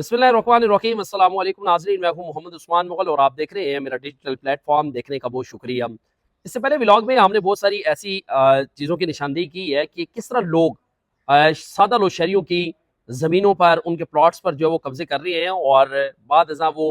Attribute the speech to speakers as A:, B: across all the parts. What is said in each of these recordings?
A: बिस्मिल्लाहिर्रहमानिर्रहीम। अस्सलाम वालेकुम नाज़रीन, मैं हूं मोहम्मद उस्मान मुगल और आप देख रहे हैं मेरा डिजिटल प्लेटफॉर्म। देखने का बहुत शुक्रिया। इससे पहले व्लॉग में हमने बहुत सारी ऐसी चीज़ों की निशानदेही की है कि किस तरह लोग सादा लोग शहरियों की ज़मीनों पर, उनके प्लॉट्स पर जो है वो कब्जे कर रहे हैं और बाद अज़ां वो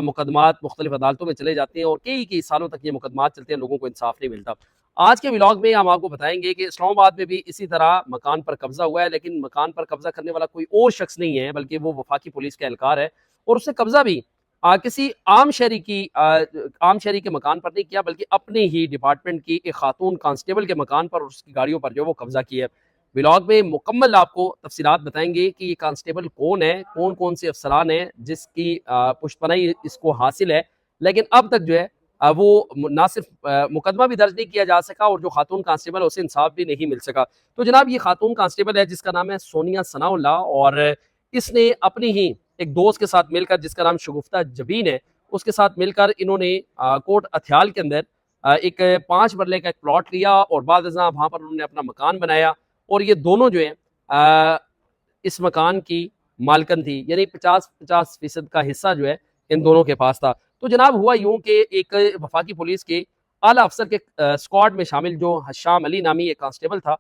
A: मुकदमात मुख्तलिफ अदालतों में चले जाते हैं और कई कई सालों तक ये मुकदमात चलते हैं, लोगों को इंसाफ नहीं मिलता। आज के व्लॉग में हम आपको बताएंगे कि इस्लामाबाद में भी इसी तरह मकान पर कब्जा हुआ है, लेकिन मकान पर कब्जा करने वाला कोई और शख्स नहीं है बल्कि वो वफाकी पुलिस का एहलकार है। और उसने कब्जा भी किसी आम शहरी के मकान पर नहीं किया, बल्कि अपने ही डिपार्टमेंट की एक खातून कांस्टेबल के मकान पर और उसकी गाड़ियों पर जो वो कब्जा किया है। व्लॉग में मुकम्मल आपको तफसीलात बताएंगे कि ये कांस्टेबल कौन है, कौन कौन से अफसरान हैं जिसकी पुष्टपनाही इसको हासिल है। लेकिन अब तक जो है वो ना सिर्फ मुकदमा भी दर्ज नहीं किया जा सका और जो खातून कांस्टेबल है उसे इंसाफ भी नहीं मिल सका। तो जनाब ये खातून कांस्टेबल है जिसका नाम है सोनिया सनाउल्लाह, और इसने अपनी ही एक दोस्त के साथ मिलकर, जिसका नाम शगुफ्ता जबीन है, उसके साथ मिलकर इन्होंने कोट अथियाल के अंदर एक 5 मरले का एक प्लॉट लिया और बाद वहाँ पर उन्होंने अपना मकान बनाया। और ये दोनों जो है इस मकान की मालकन थी, यानी 50-50% का हिस्सा जो है इन दोनों के पास था। तो जनाब हुआ यूं कि एक वफाकी पुलिस के आला अफसर के स्क्वाड में शामिल जो हशाम अली नामी एक कांस्टेबल था,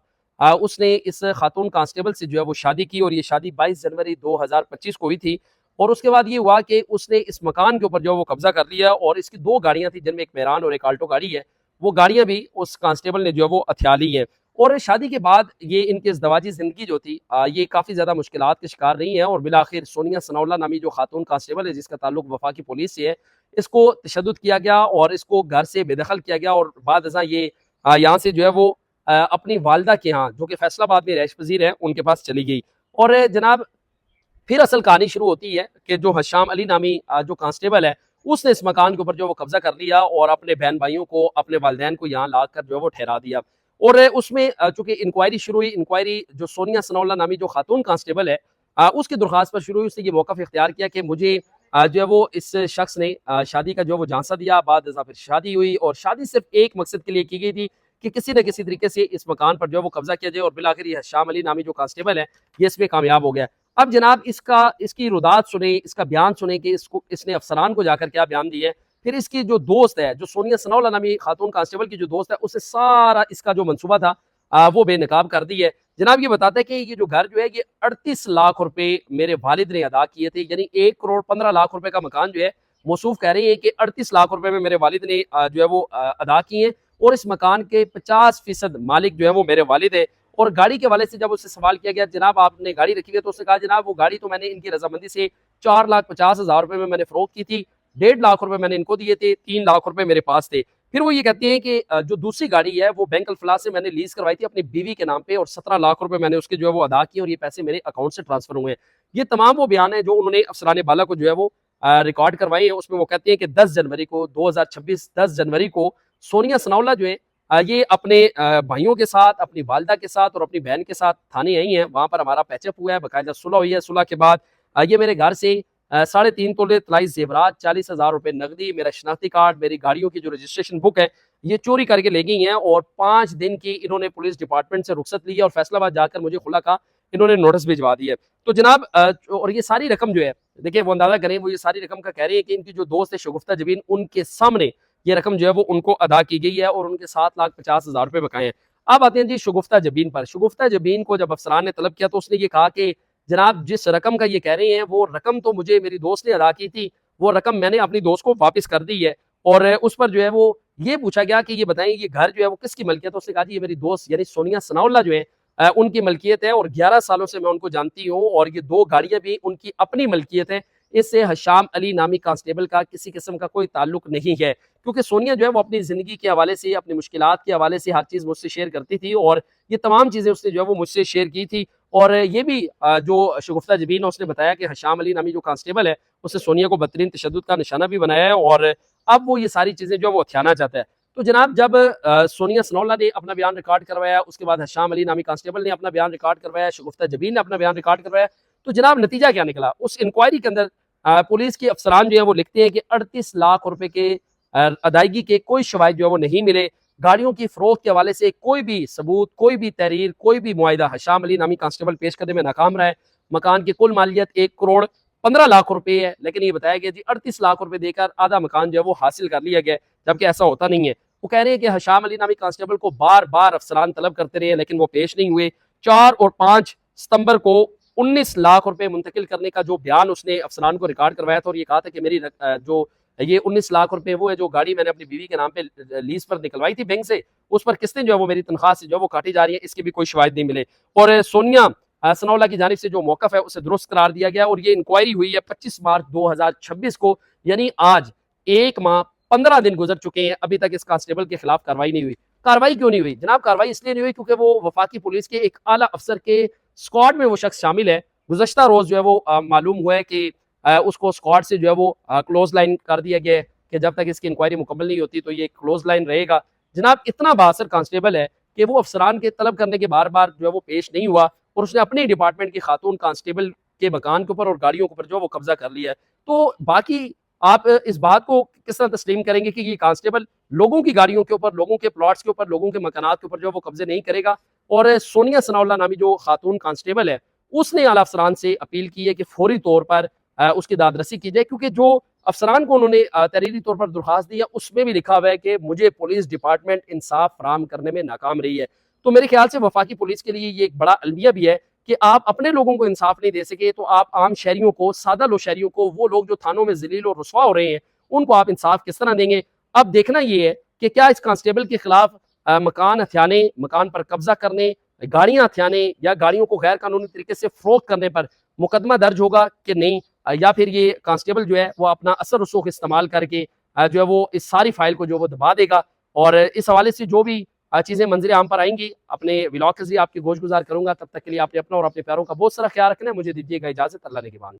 A: उसने इस खातून कांस्टेबल से जो है वो शादी की और ये शादी 22 जनवरी 2025 को हुई थी। और उसके बाद ये हुआ कि उसने इस मकान के ऊपर जो है वो कब्जा कर लिया और इसकी 2 गाड़ियां थी, जिनमें एक मेहरान और एक आल्टो गाड़ी है। वो गाड़ियां भी उस कांस्टेबल ने जो है वो हथिया ली है। और शादी के बाद ये इनकी इज़दवाजी ज़िंदगी जो थी ये काफ़ी ज़्यादा मुश्किलात के शिकार रही है। और बिलाखिर सोनिया सनाउल्लाह नामी जो खातून कांस्टेबल है, जिसका ताल्लुक वफाकी पुलिस से है, इसको तशद्दुद किया गया और इसको घर से बेदखल किया गया। और बाद अज़ां ये यहाँ से जो है वो अपनी वालदा के यहाँ, जो कि फैसलाबाद में रैश पजीर है, उनके पास चली गई। और जनाब फिर असल कहानी शुरू होती है कि जो हशाम अली नामी जो कांस्टेबल है, उसने इस मकान के ऊपर जो वो कब्जा कर लिया और अपने बहन भाइयों को, अपने वालिदैन को यहाँ लाकर जो है वो ठहरा दिया। और उसमें चूंकि इंक्वायरी शुरू हुई, इंक्वायरी जो सोनिया सनाउल्लाह नामी जो खातून कांस्टेबल है उसकी दरख्वास्त पर शुरू हुई। उसने ये मौका इख्तियार किया कि मुझे जो है वो इस शख्स ने शादी का जो वो झांसा दिया। बाद फिर शादी हुई और शादी सिर्फ एक मकसद के लिए की गई थी कि किसी न किसी तरीके से इस मकान पर जो है वो कब्जा किया जाए। और बिलाखिर ये हशाम अली नामी जो कांस्टेबल है, ये इसमें कामयाब हो गया। अब जनाब इसकी रुदात सुने, इसका बयान सुने कि इसने अफसरान को जाकर क्या बयान दिया है। फिर इसकी जो दोस्त है, जो सोनिया सनाउल्लाह नामी खातून कांस्टेबल की जो दोस्त है, उससे सारा इसका जो मंसूबा था वो बेनकाब कर दी है। जनाब ये बताते हैं कि ये जो घर जो है ये 38 लाख रुपए मेरे वालिद ने अदा किए थे, यानी 1 करोड़ 15 लाख रुपए का मकान जो है मौसूफ कह रही है कि 38 लाख रुपए में मेरे वालिद ने जो है वो अदा किए हैं। और इस मकान के 50% मालिक जो है वो मेरे वालिद है। और गाड़ी के वाले से जब उससे सवाल किया गया, जनाब आपने गाड़ी रखी है, तो उसने कहा जनाब वो गाड़ी तो मैंने इनकी रजामंदी से 4,50,000 रुपए में मैंने फरोख्त की थी, 1.5 लाख रुपए मैंने इनको दिए थे, 3 लाख रुपए मेरे पास थे। फिर वो ये कहते हैं कि जो दूसरी गाड़ी है वो बैंक अल्फला से मैंने लीज करवाई थी अपनी बीवी के नाम पे और 17 लाख रुपए मैंने उसके जो है वो अदा किए और ये पैसे मेरे अकाउंट से ट्रांसफर हुए हैं। ये तमाम वो बयान है जो उन्होंने अफसरान बाला को जो है वो रिकॉर्ड करवाई है। उसमें वो कहते हैं कि 10 जनवरी को 2026 10 जनवरी को सोनिया सनाउल्लाह जो है ये अपने भाइयों के साथ, अपनी वालदा के साथ और अपनी बहन के साथ थाने आई हैं। वहां पर हमारा पैचअप हुआ है, बाकायदा सुलह हुई है। सुलह के बाद ये मेरे घर से 3.5 तोले तलाई जेवरात, 40,000 रुपए नकदी, मेरा शनाख्ती कार्ड, मेरी गाड़ियों की जो रजिस्ट्रेशन बुक है, ये चोरी करके ले गई हैं। और 5 दिन की इन्होंने पुलिस डिपार्टमेंट से रुख्सत ली है और फैसलाबाद जाकर मुझे खुला का इन्होंने नोटिस भिजवा दी है। तो जनाब और ये सारी रकम जो है, देखिए वो अंदाजा करें, वो ये सारी रकम का कह रहे हैं कि इनकी जो दोस्त है शगुफ्ता जबीन, उनके सामने ये रकम जो है वो उनको अदा की गई है और उनके 7,50,000 रुपए बकाए हैं। अब आते हैं जी शगुफ्ता जबीन पर। शगुफ्ता जबीन को जब अफसरान ने तलब किया तो उसने ये कहा कि जनाब जिस रकम का ये कह रहे हैं वो रकम तो मुझे मेरी दोस्त ने अदा की थी, वो रकम मैंने अपनी दोस्त को वापस कर दी है। और उस पर जो है वो ये पूछा गया कि ये बताएं ये घर जो है वो किसकी मलकियत है। उसने कहा जी ये मेरी दोस्त यानी सोनिया सनाउल्लाह जो है उनकी मलकियत है और 11 सालों से मैं उनको जानती हूँ और ये 2 गाड़ियां भी उनकी अपनी मलकियत है। इससे हशाम अली नामी कांस्टेबल का किसी किस्म का कोई ताल्लुक नहीं है, क्योंकि सोनिया जो है वो अपनी जिंदगी के हवाले से, अपनी मुश्किलात के हवाले से हर चीज मुझसे शेयर करती थी और ये तमाम चीजें उसने जो है वो मुझसे शेयर की थी। और ये भी जो शगुफ्ता जबीन है उसने बताया कि हशाम अली नामी जो कांस्टेबल है उसने सोनिया को बदतरीन तशद्दुद का निशाना भी बनाया है और अब वो ये सारी चीजें जो है वो हथियाना चाहता है। तो जनाब जब सोनिया सनाउल्लाह ने अपना बयान रिकॉर्ड करवाया, उसके बाद हशाम अली नामी कांस्टेबल ने अपना बयान रिकॉर्ड करवाया, शगुफ्ता जबीन ने अपना बयान रिकॉर्ड करवाया, तो जनाब नतीजा क्या निकला। उस इंक्वायरी के अंदर पुलिस के अफसरान जो है वो लिखते हैं कि 38 लाख रुपए के अदायगी के कोई शवाहिद जो है वो नहीं मिले। गाड़ियों की फरोख्त के हवाले से कोई भी सबूत, कोई भी तहरीर, कोई भी मुआहिदा हशाम अली नामी कांस्टेबल पेश करने में नाकाम रहा है। मकान की कुल मालियत 1 करोड़ 15 लाख रुपए है, लेकिन ये बताया गया जी 38 लाख रुपए देकर आधा मकान जो है वो हासिल कर लिया गया, जबकि ऐसा होता नहीं है। वो कह रहे हैं कि हशाम अली नामी कांस्टेबल को बार बार अफसरान तलब करते रहे, लेकिन वो पेश नहीं हुए। 4 और 5 सितंबर को 19 लाख रुपए मुंतकिल करने का जो बयान उसने अफसरान को रिकॉर्ड करवाया था, और ये कहा था कि मेरी जो ये 19 लाख रुपए वो है जो गाड़ी मैंने अपनी बीवी के नाम पे लीज पर निकलवाई थी बैंक से, उस पर किस्तें जो है वो मेरी तनख्वाह से जो है वो काटी जा रही है, इसकी भी कोई शवाहिद नहीं मिले। और सोनिया सनाउल्लाह की जानिब से जो मौकफ है उसे दुरुस्त करार दिया गया, और ये इंक्वायरी हुई है 25 मार्च 2026 को, यानी आज 1 माह 15 दिन गुजर चुके हैं, अभी तक इस कांस्टेबल के खिलाफ कार्रवाई नहीं हुई। कार्रवाई क्यों नहीं हुई जनाब? कार्रवाई इसलिए नहीं हुई क्योंकि वो वफाकी पुलिस के एक आला अफसर के स्क्वाड में वो शख्स शामिल है। गुज़श्ता रोज जो है वो मालूम हुआ है कि उसको स्क्वाड से जो है वो क्लोज लाइन कर दिया गया है कि जब तक इसकी इंक्वायरी मुकम्मल नहीं होती तो ये क्लोज लाइन रहेगा। जनाब इतना बासर कांस्टेबल है कि वो अफसरान के तलब करने के बार बार जो है वो पेश नहीं हुआ, और उसने अपने डिपार्टमेंट की खातून कांस्टेबल के मकान के ऊपर और गाड़ियों के ऊपर जो वो कब्जा कर लिया है। तो बाकी आप इस बात को किस तरह तस्लीम करेंगे कि ये कांस्टेबल लोगों की गाड़ियों के ऊपर, लोगों के प्लॉट्स के ऊपर, लोगों के मकानात के ऊपर जो वो कब्जे नहीं करेगा? और सोनिया सनाउल्लाह नामी जो खातून कांस्टेबल है उसने आला अफसरान से अपील की है कि फौरी तौर पर उसकी दादरसी की जाए, क्योंकि जो अफसरान को उन्होंने तहरीरी तौर पर दरख्वास्त दी है उसमें भी लिखा हुआ है कि मुझे पुलिस डिपार्टमेंट इंसाफ फराहम करने में नाकाम रही है। तो मेरे ख्याल से वफाकी पुलिस के लिए ये एक बड़ा अलमिया भी है कि आप अपने लोगों को इंसाफ नहीं दे सके तो आप आम शहरियों को, सादा लो शहरियों को, वो लोग जो थानों में जलील और रुसवा हो रहे हैं, उनको आप इंसाफ किस तरह देंगे? अब देखना ये है कि क्या इस कांस्टेबल के खिलाफ मकान हथियाने, मकान पर कब्जा करने, गाड़ियां हथियाने या गाड़ियों को गैर कानूनी तरीके से फरोख्त करने पर मुकदमा दर्ज होगा कि नहीं, या फिर ये कांस्टेबल जो है वो अपना असर रसूख इस्तेमाल करके जो है वो इस सारी फाइल को जो वो दबा देगा। और इस हवाले से जो भी चीज़ें मंजर आम पर आएंगी अपने व्लॉग के जरिए आपकी गोश गुजार करूंगा। तब तक के लिए आपने अपना और अपने प्यारों का बहुत सारा ख्याल रखना है। मुझे दीजिएगा इजाजत। अल्लाह ने के बाद।